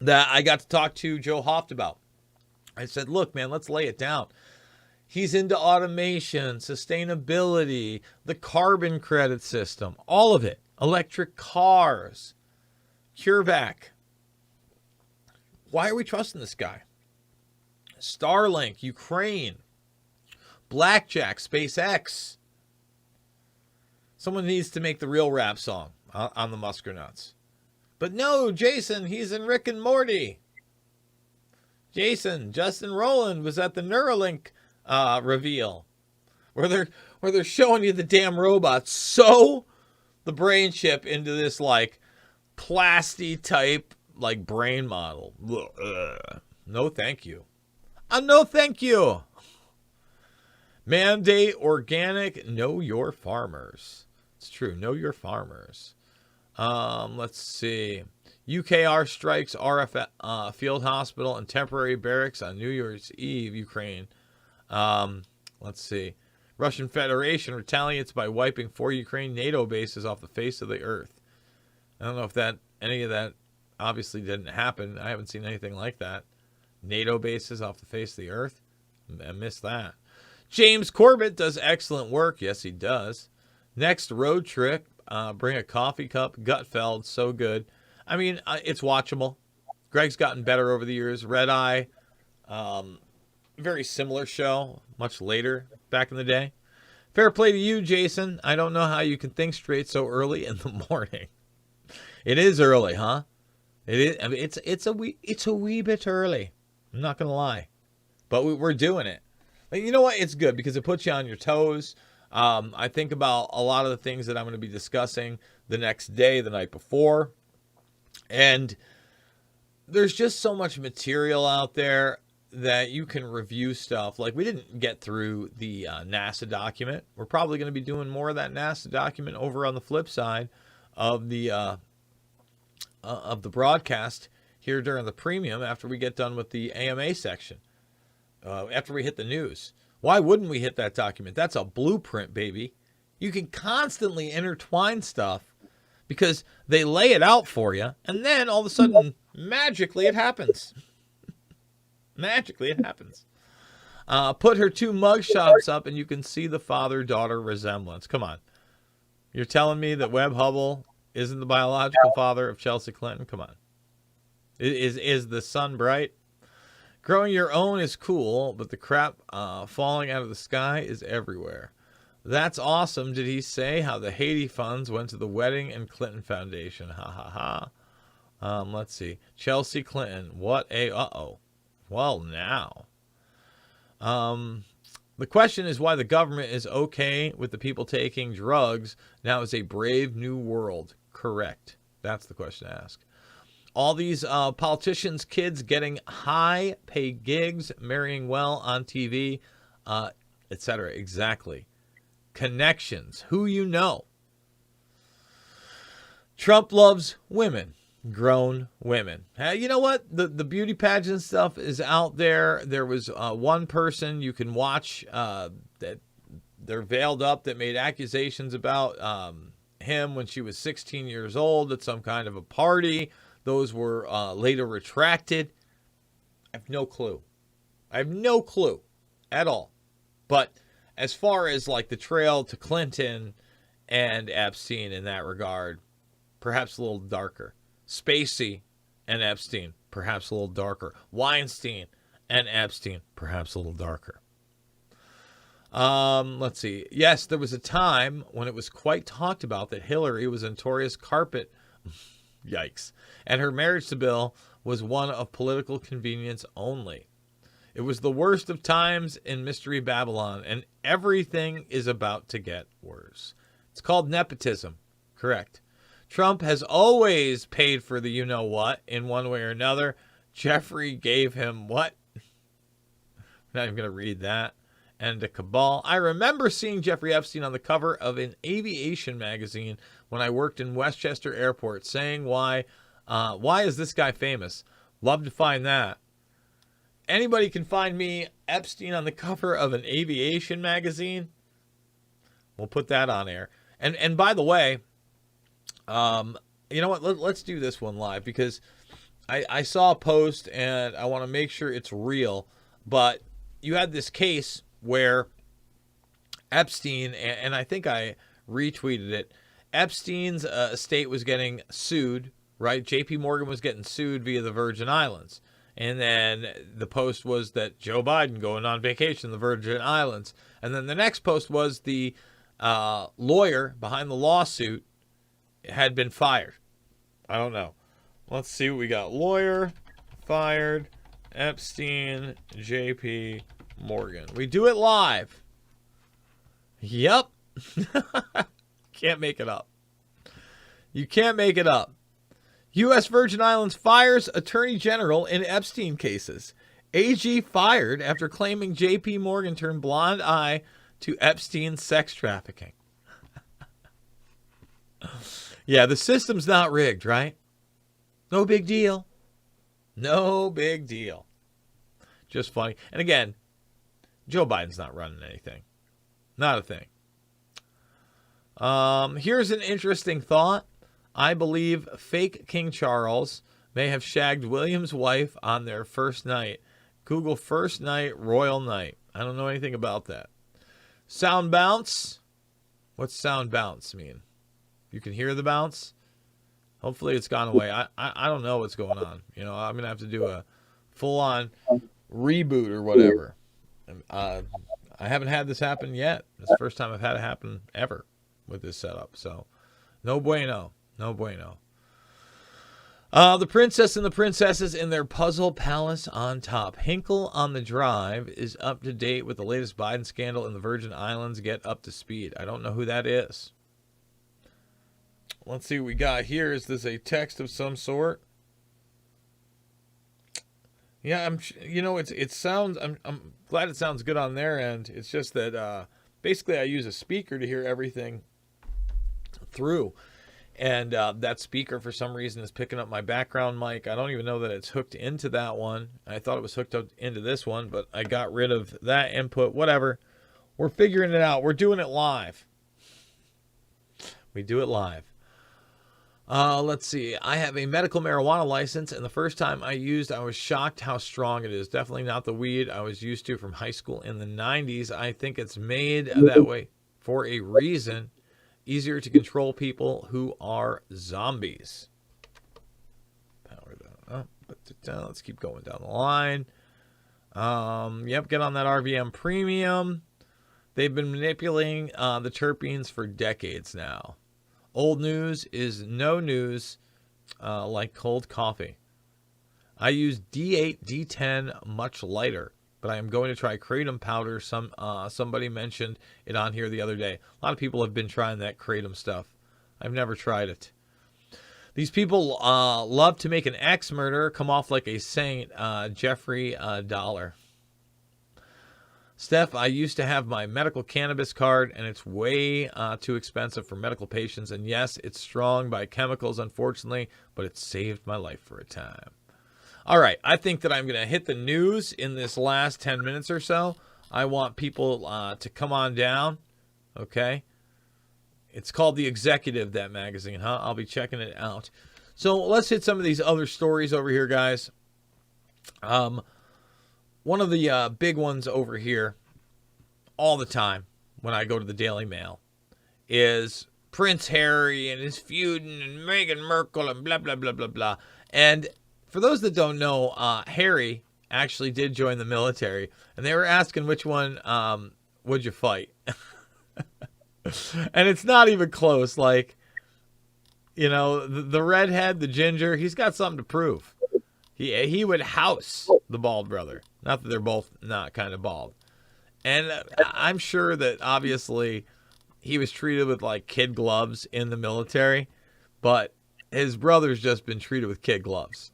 that I got to talk to Joe Hoft about. I said, look, man, let's lay it down. He's into automation, sustainability, the carbon credit system, all of it. Electric cars, CureVac. Why are we trusting this guy? Starlink, Ukraine, Blackjack, SpaceX. Someone needs to make the real rap song on the Musker Nuts. But no, Jason, he's in Rick and Morty. Jason, Justin Rowland was at the Neuralink reveal, where they're showing you the damn robots sew the brain chip into this like plasty type like brain model. No thank you. No thank you. Mandate organic. Know your farmers. It's true. Know your farmers. Let's see. UKR strikes RF field hospital and temporary barracks on New Year's Eve, Ukraine. Let's see. Russian Federation retaliates by wiping 4 Ukraine NATO bases off the face of the earth. I don't know if any of that obviously didn't happen. I haven't seen anything like that. NATO bases off the face of the earth. I missed that. James Corbett does excellent work. Yes, he does. Next road trip. Bring a coffee cup. Gutfeld. So good. I mean, it's watchable. Greg's gotten better over the years. Red Eye. Very similar show. Much later back in the day. Fair play to you, Jason. I don't know how you can think straight so early in the morning. It is early, huh? It is. I mean, it's a wee bit early. I'm not gonna lie, but we're doing it. But you know what? It's good because it puts you on your toes. I think about a lot of the things that I'm going to be discussing the next day, the night before, and there's just so much material out there that you can review stuff. Like we didn't get through the NASA document. We're probably going to be doing more of that NASA document over on the flip side of the broadcast here during the premium after we get done with the AMA section, after we hit the news. Why wouldn't we hit that document? That's a blueprint, baby. You can constantly intertwine stuff because they lay it out for you, and then all of a sudden, magically, it happens. Magically, it happens. Put her 2 mugshots up, and you can see the father-daughter resemblance. Come on. You're telling me that Webb Hubbell isn't the biological father of Chelsea Clinton? Come on. Is the sun bright? Growing your own is cool, but the crap falling out of the sky is everywhere. That's awesome. Did he say how the Haiti funds went to the wedding and Clinton Foundation? Ha ha ha. Let's see. Chelsea Clinton. What a uh-oh. Well, now. The question is why the government is okay with the people taking drugs now is a brave new world. Correct. That's the question to ask. All these politicians' kids getting high paid gigs, marrying well on TV, etc. Exactly. Connections. Who you know. Trump loves women. Grown women. You know what? The beauty pageant stuff is out there. There was one person you can watch that they're veiled up that made accusations about him when she was 16 years old at some kind of a party. Those were later retracted. I have no clue. I have no clue at all. But as far as like the trail to Clinton and Epstein in that regard, perhaps a little darker. Spacey and Epstein, perhaps a little darker. Weinstein and Epstein, perhaps a little darker. Let's see. Yes, there was a time when it was quite talked about that Hillary was a notorious carpet. Yikes. And her marriage to Bill was one of political convenience only. It was the worst of times in Mystery Babylon, and everything is about to get worse. It's called nepotism. Correct. Trump has always paid for the you-know-what in one way or another. Jeffrey gave him what? I'm not even going to read that. And a cabal. I remember seeing Jeffrey Epstein on the cover of an aviation magazine when I worked in Westchester Airport, saying why is this guy famous? Love to find that. Anybody can find me Epstein on the cover of an aviation magazine? We'll put that on air. And by the way, you know what? Let's do this one live because I saw a post and I want to make sure it's real. But you had this case where Epstein, and I think I retweeted it, Epstein's estate was getting sued, right? JP Morgan was getting sued via the Virgin Islands. And then the post was that Joe Biden going on vacation in the Virgin Islands. And then the next post was the lawyer behind the lawsuit had been fired. I don't know. Let's see what we got. Lawyer fired, Epstein, JP Morgan. We do it live. Yep. Can't make it up. You can't make it up. U.S. Virgin Islands fires Attorney General in Epstein cases. AG fired after claiming J.P. Morgan turned blind eye to Epstein's sex trafficking. Yeah, the system's not rigged, right? No big deal. No big deal. Just funny. And again, Joe Biden's not running anything. Not a thing. Here's an interesting thought. I believe fake King Charles may have shagged William's wife on their first night. Google first night, royal night. I don't know anything about that. Sound bounce. What's sound bounce mean? You can hear the bounce? Hopefully it's gone away. I don't know what's going on. You know, I'm going to have to do a full-on reboot or whatever. I haven't had this happen yet. It's the first time I've had it happen ever with this setup. So, no bueno. No bueno. The princess and the princesses in their puzzle palace on top. Hinkle on the Drive is up to date with the latest Biden scandal in the Virgin Islands. Get up to speed. I don't know who that is. Let's see what we got here. Is this a text of some sort? Yeah, it sounds. I'm glad it sounds good on their end. It's just that basically I use a speaker to hear everything through. And that speaker, for some reason, is picking up my background mic. I don't even know that it's hooked into that one. I thought it was hooked up into this one, but I got rid of that input. Whatever. We're figuring it out. We're doing it live. We do it live. Let's see. I have a medical marijuana license, and the first time I used, I was shocked how strong it is. Definitely not the weed I was used to from high school in the 90s. I think it's made that way for a reason. Easier to control people who are zombies. Power that up. Put it down. Let's keep going down the line. Yep, get on that RVM Premium. They've been manipulating the terpenes for decades now. Old news is no news, like cold coffee. I use D8, D10, much lighter, but I am going to try kratom powder. Somebody mentioned it on here the other day. A lot of people have been trying that kratom stuff. I've never tried it. These people love to make an ex-murderer come off like a saint. Jeffrey Dollar. Steph, I used to have my medical cannabis card, and it's way too expensive for medical patients. And yes, it's strong by chemicals, unfortunately, but it saved my life for a time. All right, I think that I'm going to hit the news in this last 10 minutes or so. I want people to come on down, okay? It's called The Executive, that magazine, huh? I'll be checking it out. So let's hit some of these other stories over here, guys. One of the big ones over here all the time when I go to the Daily Mail is Prince Harry and his feuding and Meghan Markle and blah, blah, blah, blah, blah. And for those that don't know, Harry actually did join the military, and they were asking which one would you fight. And it's not even close. Like, you know, the redhead, the ginger, he's got something to prove. He would house the bald brother. Not that they're both not kind of bald. And I'm sure that obviously he was treated with like kid gloves in the military, but his brother's just been treated with kid gloves.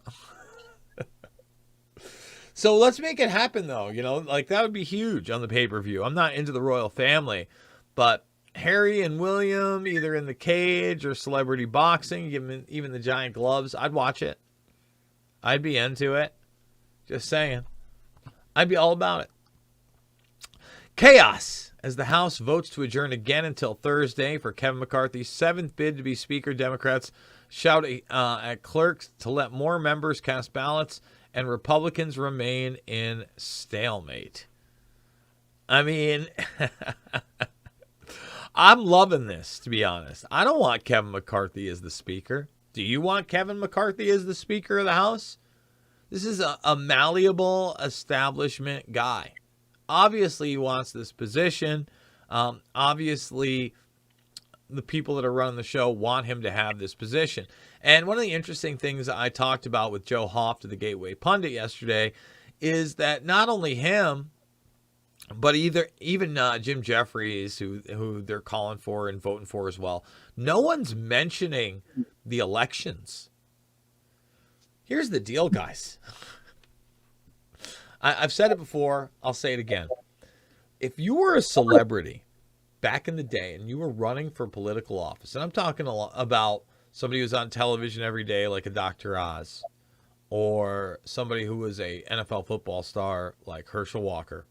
So let's make it happen, though. You know, like that would be huge on the pay-per-view. I'm not into the royal family, but Harry and William, either in the cage or celebrity boxing, give them even the giant gloves, I'd watch it. I'd be into it. Just saying. I'd be all about it. Chaos as the House votes to adjourn again until Thursday for Kevin McCarthy's seventh bid to be Speaker. Democrats shout at clerks to let more members cast ballots, and Republicans remain in stalemate. I mean, I'm loving this, to be honest. I don't want Kevin McCarthy as the Speaker. Do you want Kevin McCarthy as the Speaker of the House? This is a malleable establishment guy. Obviously, he wants this position. Obviously, the people that are running the show want him to have this position. And one of the interesting things I talked about with Joe Hoft of the Gateway Pundit yesterday is that not only him, but even Jim Jeffries, who they're calling for and voting for as well, no one's mentioning the elections. Here's the deal, guys. I've said it before. I'll say it again. If you were a celebrity back in the day and you were running for political office, and I'm talking about somebody who's on television every day like a Dr. Oz, or somebody who was a NFL football star like Herschel Walker,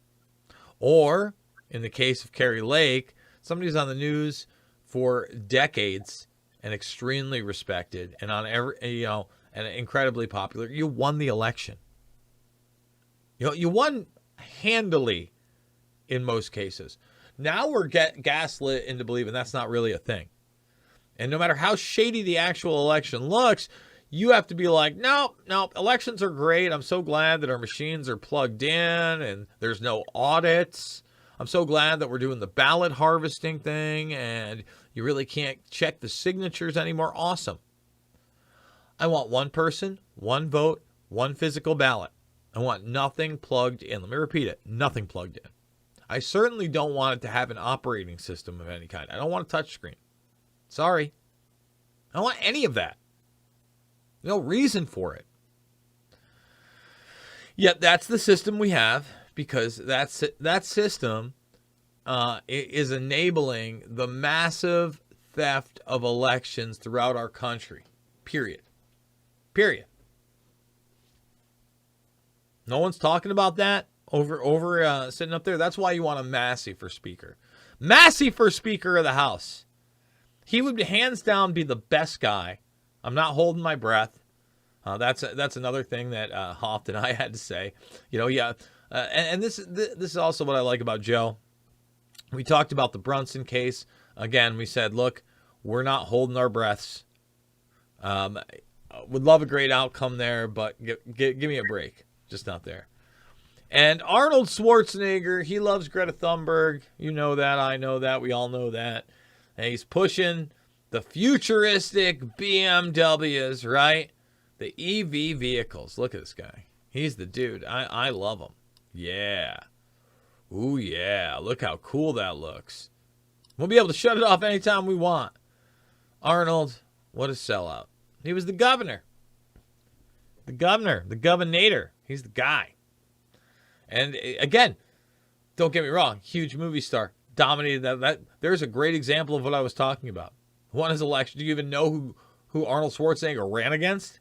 or in the case of Carrie Lake, somebody who's on the news for decades and extremely respected and on and incredibly popular. You won the election. You won handily in most cases. Now we're gaslit into believing that's not really a thing. And no matter how shady the actual election looks, you have to be like, no, elections are great. I'm so glad that our machines are plugged in and there's no audits. I'm so glad that we're doing the ballot harvesting thing and you really can't check the signatures anymore. Awesome. I want one person, one vote, one physical ballot. I want nothing plugged in. Let me repeat it. Nothing plugged in. I certainly don't want it to have an operating system of any kind. I don't want a touchscreen. Sorry. I don't want any of that. No reason for it. Yet that's the system we have, because that system is enabling the massive theft of elections throughout our country. Period. Period. No one's talking about that over sitting up there. That's why you want a Massey for Speaker. Massey for Speaker of the House. He would hands down be the best guy. I'm not holding my breath. That's another thing that Hoft and I had to say. And this is also what I like about Joe. We talked about the Brunson case. Again, we said, look, we're not holding our breaths. Would love a great outcome there, but give me a break. Just not there. And Arnold Schwarzenegger, he loves Greta Thunberg. You know that. I know that. We all know that. And he's pushing the futuristic BMWs, right? The EV vehicles. Look at this guy. He's the dude. I love him. Yeah. Ooh, yeah. Look how cool that looks. We'll be able to shut it off anytime we want. Arnold, what a sellout. He was the governor. The governator. He's the guy. And again, don't get me wrong, huge movie star. Dominated that. There's a great example of what I was talking about. Won his election. Do you even know who Arnold Schwarzenegger ran against?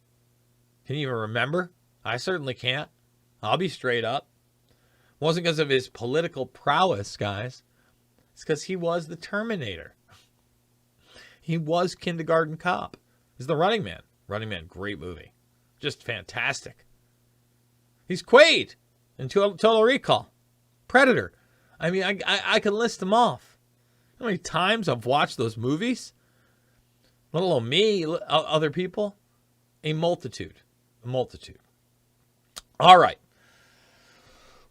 Can you even remember? I certainly can't. I'll be straight up. It wasn't because of his political prowess, guys. It's because he was the Terminator. He was Kindergarten Cop. He's the Running Man. Running Man, great movie. Just fantastic. He's Quaid in Total Recall. Predator. I mean, I can list them off. You know how many times I've watched those movies? Let alone me, other people. A multitude. A multitude. All right.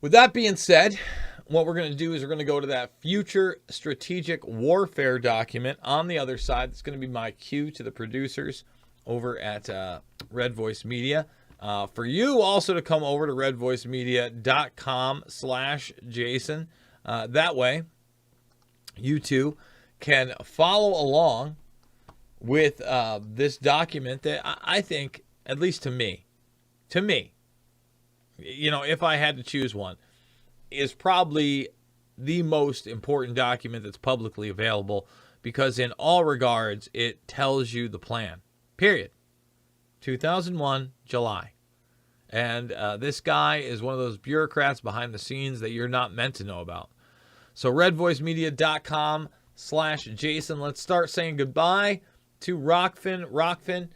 With that being said, what we're going to do is we're going to go to that future strategic warfare document on the other side. That's going to be my cue to the producers over at Red Voice Media. For you also to come over to redvoicemedia.com/Jason. That way, you too can follow along with this document that I think, at least to me, if I had to choose one, is probably the most important document that's publicly available, because in all regards, it tells you the plan. Period. 2001, July. And this guy is one of those bureaucrats behind the scenes that you're not meant to know about. So redvoicemedia.com/Jason. Let's start saying goodbye to Rockfin.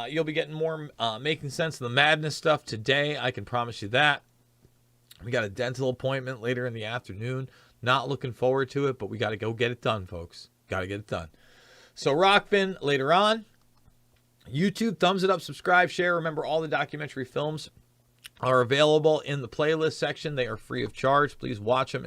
You'll be getting more Making Sense of the Madness stuff today. I can promise you that. We got a dental appointment later in the afternoon. Not looking forward to it, but we got to go get it done, folks. Got to get it done. So Rockfin later on. YouTube, thumbs it up, subscribe, share. Remember, all the documentary films are available in the playlist section. They are free of charge. Please watch them.